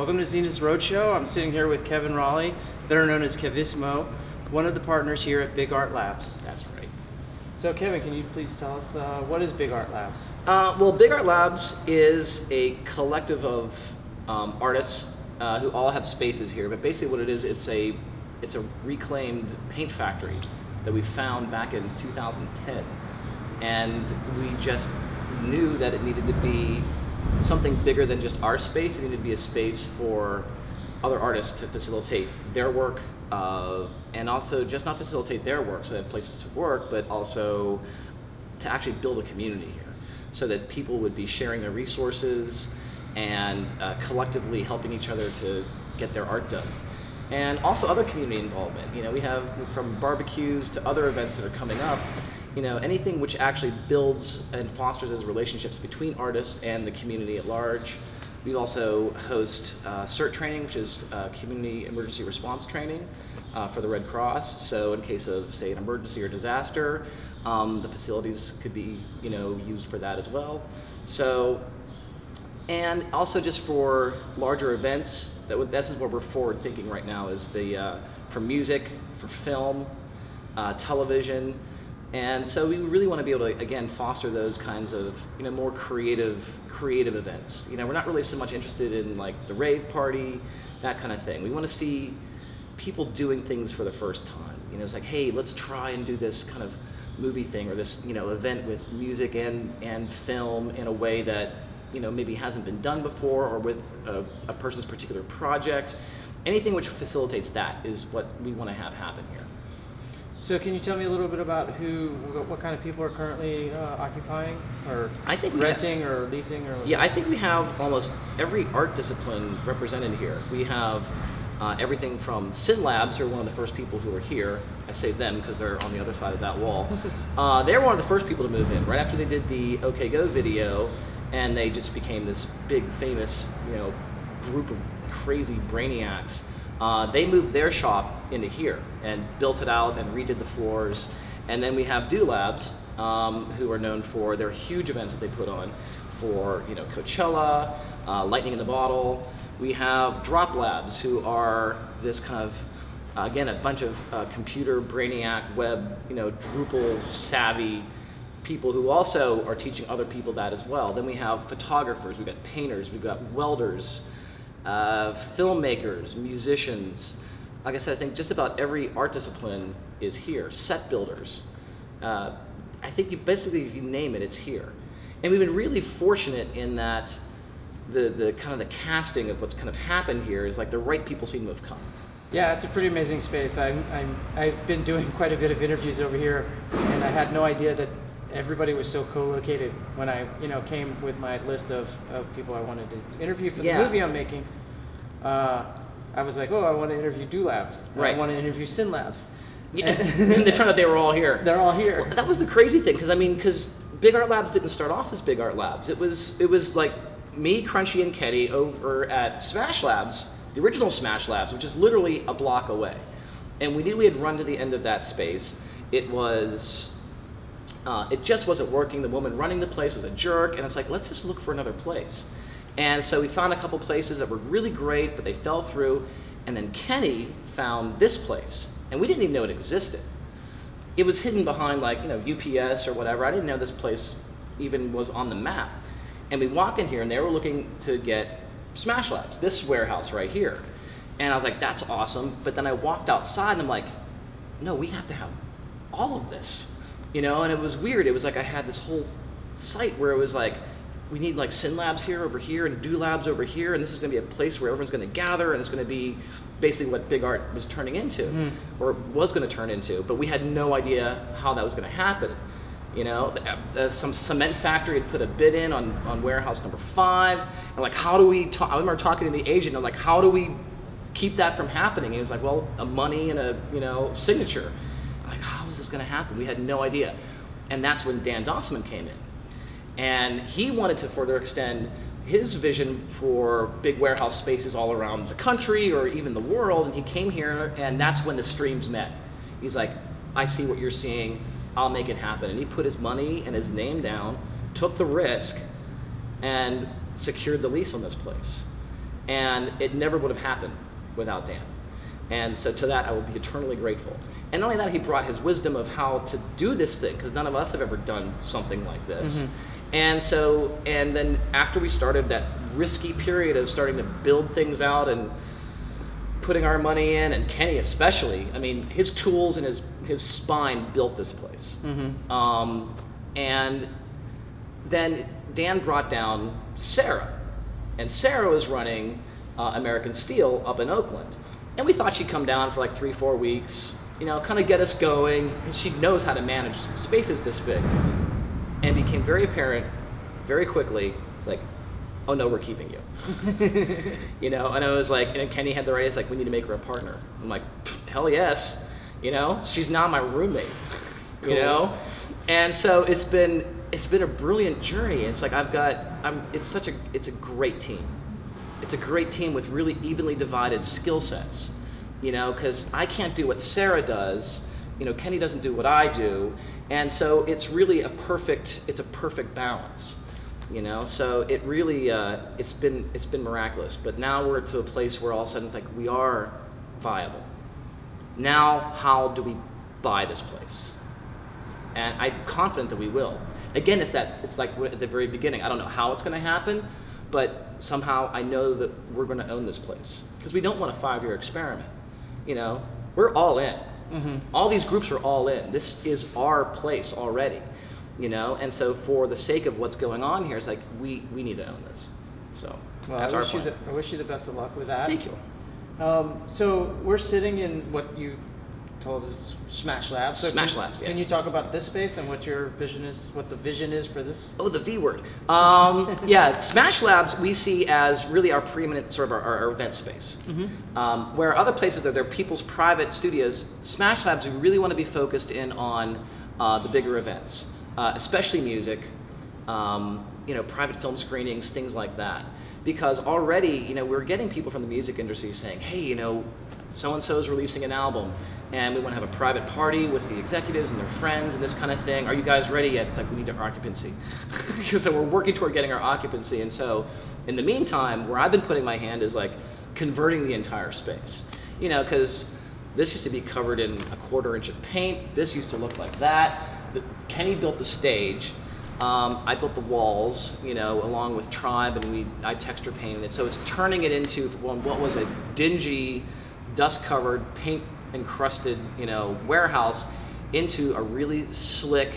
Welcome to Xina's Roadshow. I'm sitting here with Kevin Raleigh, better known as Kevissimo, one of the partners here at Big Art Labs. That's right. So Kevin, can you please tell us what is Big Art Labs? Well, Big Art Labs is a collective of artists who all have spaces here. But basically, what it is, it's a reclaimed paint factory that we found back in 2010, and we just knew that it needed to be something bigger than just our space. It needed to be a space for other artists to facilitate their work, and also just not facilitate their work so they have places to work, but also to actually build a community here so that people would be sharing their resources and collectively helping each other to get their art done. And also other community involvement. You know, we have from barbecues to other events that are coming up, you know, anything which actually builds and fosters those relationships between artists and the community at large. We also host CERT training, which is community emergency response training for the Red Cross. So in case of, say, an emergency or disaster, the facilities could be, you know, used for that as well. So, and also just for larger events, this is where we're forward thinking right now, is for music, for film, television. And so we really want to be able to, again, foster those kinds of, you know, more creative events. You know, we're not really so much interested in like the rave party, that kind of thing. We want to see people doing things for the first time. You know, it's like, hey, let's try and do this kind of movie thing or this, you know, event with music and film in a way that, you know, maybe hasn't been done before, or with a person's particular project. Anything which facilitates that is what we want to have happen here. So can you tell me a little bit about what kind of people are currently occupying, or renting, or leasing, or? Yeah, I think we have almost every art discipline represented here. We have everything from Sin Labs, who are one of the first people who are here. I say them because they're on the other side of that wall. They were one of the first people to move in right after they did the OK Go video, and they just became this big, famous, you know, group of crazy brainiacs. They moved their shop into here and built it out and redid the floors. And then we have Do Labs, who are known for their huge events that they put on for, you know, Coachella, Lightning in the Bottle. We have Drop Labs, who are this kind of, again, a bunch of computer brainiac, web, you know, Drupal savvy people who also are teaching other people that as well. Then we have photographers, we've got painters, we've got welders, filmmakers, musicians. Like I said, I think just about every art discipline is here. Set builders. I think basically, if you name it, it's here. And we've been really fortunate in that the kind of the casting of what's kind of happened here is like the right people seem to have come. Yeah, it's a pretty amazing space. I've been doing quite a bit of interviews over here, and I had no idea that everybody was so co-located. When I, you know, came with my list of people I wanted to interview for the movie I'm making, I was like, oh, I want to interview Do Labs. Right. I want to interview Sin Labs. Yeah. And it turned out they were all here. They're all here. Well, that was the crazy thing, because Big Art Labs didn't start off as Big Art Labs. It was like me, Crunchy, and Kenny over at Smash Labs, the original Smash Labs, which is literally a block away. And we knew we had run to the end of that space. It just wasn't working. The woman running the place was a jerk, and it's like, let's just look for another place. And so we found a couple places that were really great, but they fell through. And then Kenny found this place, and we didn't even know it existed. It was hidden behind, like, you know, UPS or whatever. I didn't know this place even was on the map. And we walk in here, and they were looking to get Smash Labs, this warehouse right here. And I was like, that's awesome. But then I walked outside, and I'm like, no, we have to have all of this. You know, and it was weird. It was like I had this whole site where it was like, we need like Sin Labs here, over here, and Do Labs over here, and this is going to be a place where everyone's going to gather, and it's going to be basically what Big Art was turning into, or was going to turn into, but we had no idea how that was going to happen. You know, some cement factory had put a bid in on warehouse number 5, and like, how do we I remember talking to the agent, and I was like, how do we keep that from happening? And he was like, well, a money and a, you know, signature. I'm like, how is this going to happen? We had no idea. And that's when Dan Dossman came in. And he wanted to further extend his vision for big warehouse spaces all around the country or even the world. And he came here, and that's when the streams met. He's like, I see what you're seeing. I'll make it happen. And he put his money and his name down, took the risk, and secured the lease on this place. And it never would have happened without Dan. And so to that, I will be eternally grateful. And not only that, he brought his wisdom of how to do this thing, because none of us have ever done something like this. And then after we started that risky period of starting to build things out and putting our money in, and Kenny especially, I mean, his tools and his spine built this place. And then Dan brought down Sarah. And Sarah was running American Steel up in Oakland. And we thought she'd come down for like 3-4 weeks, kind of get us going, because she knows how to manage spaces this big. And it became very apparent very quickly, it's like, oh no, we're keeping you. And I was like, and Kenny had the right, it's like, we need to make her a partner. I'm like, hell yes, she's now my roommate, Cool. And so it's been a brilliant journey. It's like it's a great team. It's a great team with really evenly divided skill sets, because I can't do what Sarah does, Kenny doesn't do what I do, and so it's really a perfect balance, So it really it's been miraculous. But now we're to a place where all of a sudden it's like we are viable. Now how do we buy this place? And I'm confident that we will. Again, it's like at the very beginning. I don't know how it's going to happen, but somehow I know that we're going to own this place, because we don't want a 5-year experiment. We're all in. All these groups are all in. This is our place already. And so for the sake of what's going on here, it's like we need to own this. So that's our plan. I wish you the best of luck with that. Thank you. So we're sitting in what you told us, Smash Labs. So Smash Labs, yes. Can you talk about this space and what your vision is, what the vision is for this? Oh, the V word. Yeah, Smash Labs we see as really our preeminent sort of our event space. Where other places they're people's private studios, Smash Labs we really want to be focused in on the bigger events, especially music, private film screenings, things like that. Because already, we're getting people from the music industry saying, hey, so-and-so is releasing an album, and we want to have a private party with the executives and their friends and this kind of thing. Are you guys ready yet? It's like, we need our occupancy. So we're working toward getting our occupancy. And so in the meantime, where I've been putting my hand is like converting the entire space. Because this used to be covered in a 1/4 inch of paint. This used to look like that. Kenny built the stage. I built the walls, along with Tribe, and I texture painted it. So it's turning it into what was a dingy, dust-covered, paint-encrusted, warehouse into a really slick,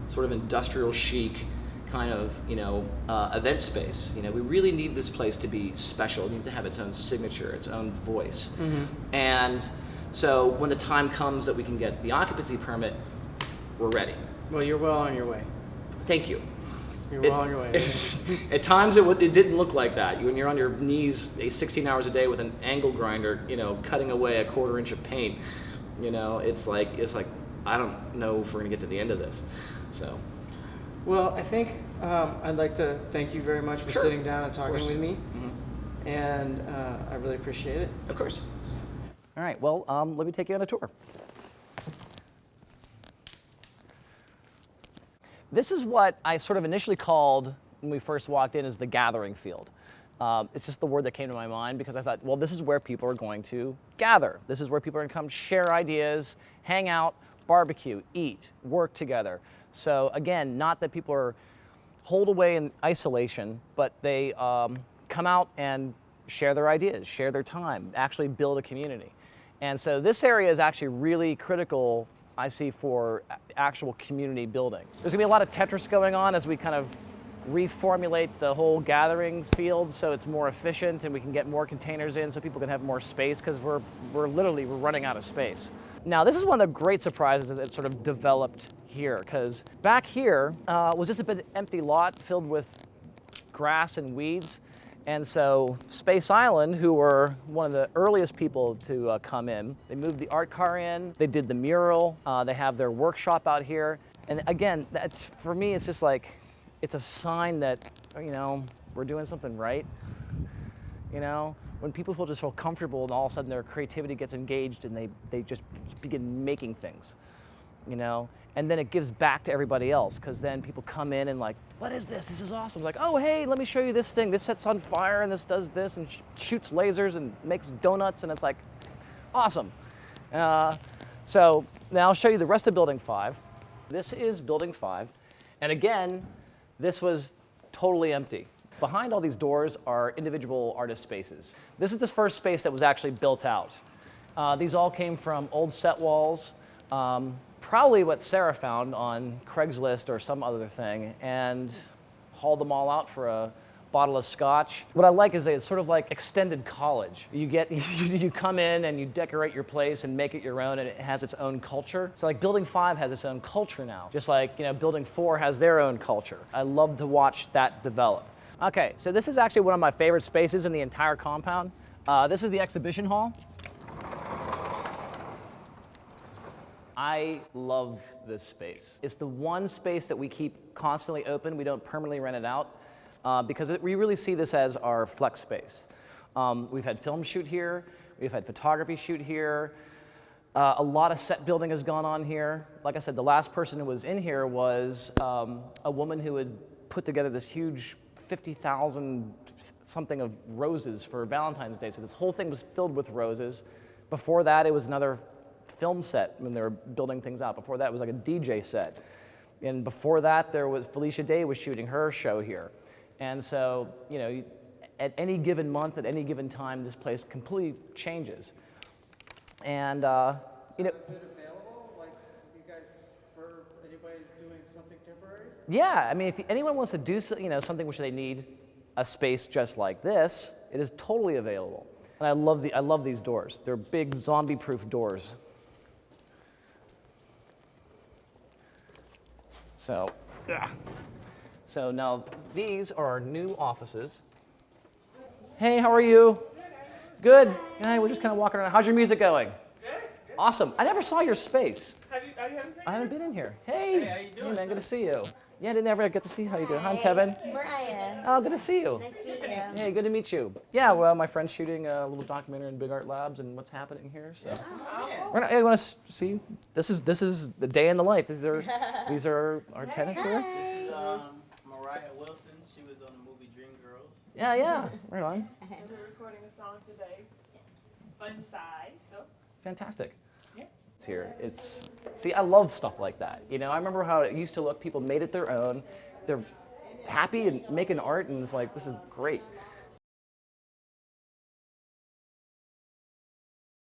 sort of industrial chic kind of, event space. We really need this place to be special. It needs to have its own signature, its own voice. And so when the time comes that we can get the occupancy permit, we're ready. Well, you're well on your way. Thank you. You're well on your way. At times it didn't look like that. When you're on your knees 16 hours a day with an angle grinder, cutting away a 1/4 inch of paint, it's like I don't know if we're gonna get to the end of this. So. Well, I think I'd like to thank you very much for sitting down and talking with me, and I really appreciate it. Of course. All right. Well, let me take you on a tour. This is what I sort of initially called, when we first walked in, as the gathering field. It's just the word that came to my mind because I thought, well, this is where people are going to gather. This is where people are going to come share ideas, hang out, barbecue, eat, work together. So again, not that people are holed away in isolation, but they come out and share their ideas, share their time, actually build a community. And so this area is actually really critical, I see, for actual community building. There's gonna be a lot of Tetris going on as we kind of reformulate the whole gatherings field so it's more efficient and we can get more containers in so people can have more space, because we're running out of space. Now this is one of the great surprises that sort of developed here, because back here was just a bit empty lot filled with grass and weeds. And so Space Island, who were one of the earliest people to come in, they moved the art car in, they did the mural, they have their workshop out here. And again, that's, for me, it's just like, it's a sign that, we're doing something right. When people just feel comfortable and all of a sudden their creativity gets engaged and they just begin making things. you know, and then it gives back to everybody else, because then people come in and like, what is this? This is awesome. Like, oh, hey, let me show you this thing. This sets on fire and this does this and shoots lasers and makes donuts, and it's like, awesome. So now I'll show you the rest of Building 5. This is Building 5, and again, this was totally empty. Behind all these doors are individual artist spaces. This is the first space that was actually built out. These all came from old set walls, probably what Sarah found on Craigslist or some other thing, and hauled them all out for a bottle of scotch. What I like is that it's sort of like extended college. You come in and you decorate your place and make it your own, and it has its own culture. So like Building 5 has its own culture now, just like, you know, Building 4 has their own culture. I love to watch that develop. Okay, so this is actually one of my favorite spaces in the entire compound. This is the exhibition hall. I love this space. It's the one space that we keep constantly open. We don't permanently rent it out because we really see this as our flex space. We've had film shoot here. We've had photography shoot here. A lot of set building has gone on here. Like I said, the last person who was in here was a woman who had put together this huge 50,000 something of roses for Valentine's Day. So this whole thing was filled with roses. Before that, it was another film set when they were building things out. Before that, it was like a DJ set. And before that, there was Felicia Day was shooting her show here. And so, you know, at any given month, at any given time, this place completely changes. And, you know. Is it available? Like, you guys, for anybody's doing something temporary? Yeah, I mean, if anyone wants to do, you know, something which they need a space just like this, it is totally available. And I love these doors. They're big zombie-proof doors. So, yeah. So now these are our new offices. Hey, how are you? Good. Hey, we're just kind of walking around. How's your music going? Good. Awesome. I never saw your space. You haven't seen I haven't been in here. Hey. Hey, how you doing, Hey, man, good sir? to see you. Yeah, I didn't ever get to see how you doing. Hi, I'm Kevin. Mariah. Oh, good to see you. Nice to meet you. Hey, good to meet you. Yeah, well, my friend's shooting a little documentary in Big Art Labs and what's happening here. So, we're gonna, hey, you want to see? This is the day in the life. These are our tenants here. This is Mariah Wilson. She was on the movie Dreamgirls. Yeah, right on. We're recording a song today. Fun size. So Fantastic. yeah. It's here. See, I love stuff like that. You know, I remember how it used to look. People made it their own. They're happy and making art, and it's like, this is great.